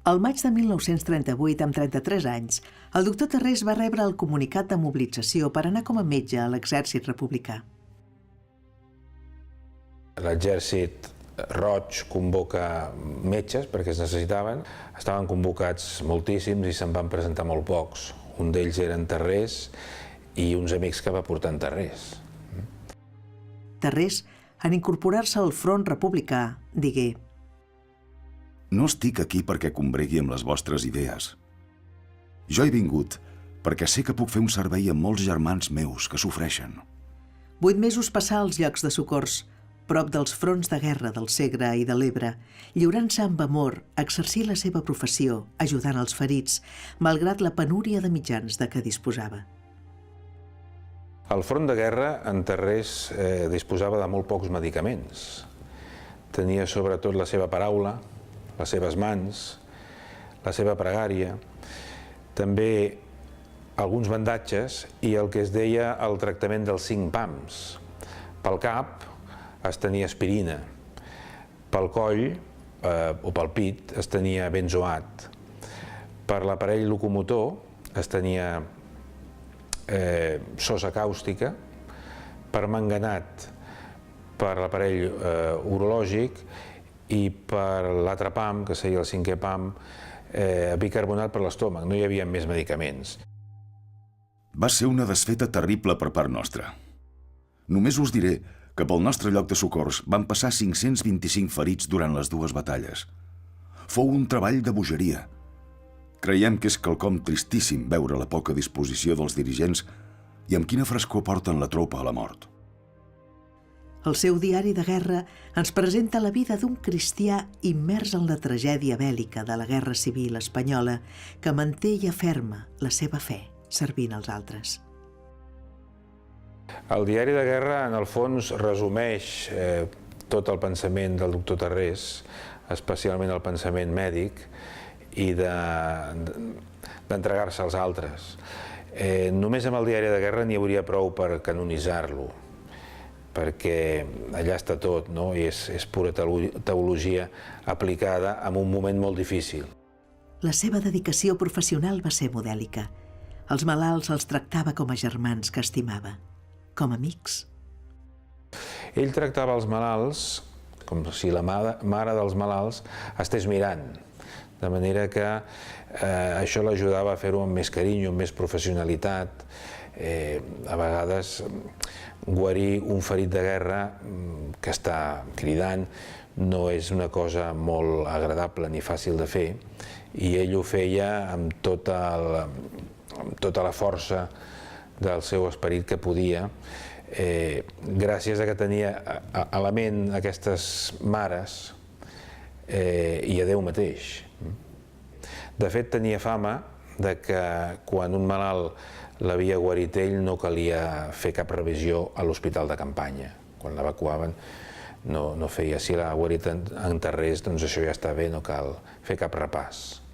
Al maig de 1938, amb 33 anys, el doctor Tarrés va rebre el comunicat de mobilització per anar com a metge a l'exèrcit republicà. L'exèrcit roig convoca metges perquè es necessitaven. Estaven convocats moltíssims i se'n van presentar molt pocs. Un d'ells era en Tarrés i uns amics que va portar en Tarrés. Tarrés, en incorporar-se al front republicà, digué: No estic aquí perquè combregui amb les vostres idees. Jo he vingut perquè sé que puc fer un servei a molts germans meus que sofreixen. 8 mesos passà als llocs de socors, prop dels fronts de guerra del Segre i de l'Ebre, lliurant-se amb amor a exercir la seva professió, ajudant els ferits, malgrat la penúria de mitjans de què disposava. Al front de guerra, en Tarrés disposava de molt pocs medicaments. Tenia sobretot la seva paraula, les seves mans, la seva pregària, també alguns bandatges i el que es deia el tractament dels 5 pams. Pel cap es tenia aspirina, pel coll o pel pit es tenia benzoat, per l'aparell locomotor es tenia sosa càustica, per manganat per l'aparell urològic i per l'altre pam, que seria el 5è pam, bicarbonat per l'estómac. No hi havia més medicaments. Va ser una desfeta terrible per part nostra. Només us diré que pel nostre lloc de socors van passar 525 ferits durant les 2 batalles. Fou un treball de bogeria. Creiem que és quelcom tristíssim veure la poca disposició dels dirigents i amb quina frescor porten la tropa a la mort. El seu diari de guerra ens presenta la vida d'un cristià immers en la tragèdia bèl·lica de la Guerra Civil espanyola que manté i aferma la seva fe, servint als altres. El diari de guerra, en el fons, resumeix tot el pensament del doctor Tarrés, especialment el pensament mèdic, i d'entregar-se als altres. Només amb el diari de guerra n'hi hauria prou per canonitzar-lo, perquè allà està tot, no? I és pura teologia aplicada en un moment molt difícil. La seva dedicació professional va ser modèlica. Els malalts els tractava com a germans que estimava, com amics. Ell tractava els malalts com si la mare dels malalts estés mirant, de manera que això l'ajudava a fer-ho amb més carinyo, amb més professionalitat. A vegades guarir un ferit de guerra que està cridant no és una cosa molt agradable ni fàcil de fer, i ell ho feia amb tota la força del seu esperit que podia, gràcies a que tenia a la ment aquestes mares i a Déu mateix. De fet, tenia fama que quan un malalt l'havia guarit ell no calia fer cap revisió a l'hospital de campanya. Quan l'evacuaven no feia, si l'ha guarit en Tarrés, doncs això ja està bé, no cal fer cap repàs.